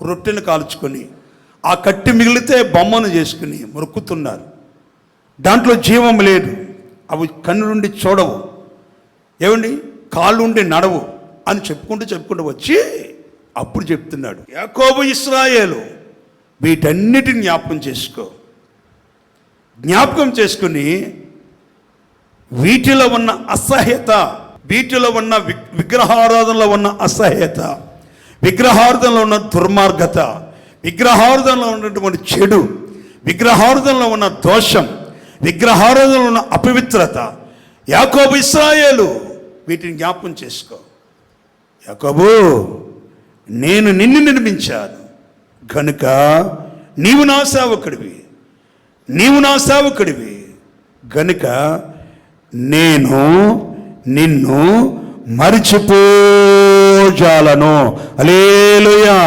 రొట్టెను కాల్చుకొని ఆ కట్టి మిగిలితే బొమ్మను చేసుకుని మొక్కుతున్నారు. దాంట్లో జీవం లేదు. అవి కన్ను నుండి చూడవు, ఏమండి కాళ్ళు ఉండి నడవు అని చెప్పుకుంటూ వచ్చి అప్పుడు చెప్తున్నాడు, యాకోబు ఇశ్రాయేలు వీటన్నిటిని జ్ఞాపకం చేసుకుని వీటిలో ఉన్న అసహ్యత, వీటిలో ఉన్న విగ్రహారాధనలో ఉన్న అసహ్యత, విగ్రహారాధనలో ఉన్న దుర్మార్గత, విగ్రహారాధనలో ఉన్నటువంటి చెడు, విగ్రహారాధనలో ఉన్న దోషం, విగ్రహారాధనలో ఉన్న అపవిత్రత, యాకోబు ఇశ్రాయేలు వీటిని జ్ఞాపకం చేసుకో. యాకోబు, నేను నిన్ను నిర్మించాను కనుక నీవు నా సేవకుడివి గనుక నేను నిన్ను మరిచిపోజాలను. హల్లెలూయా.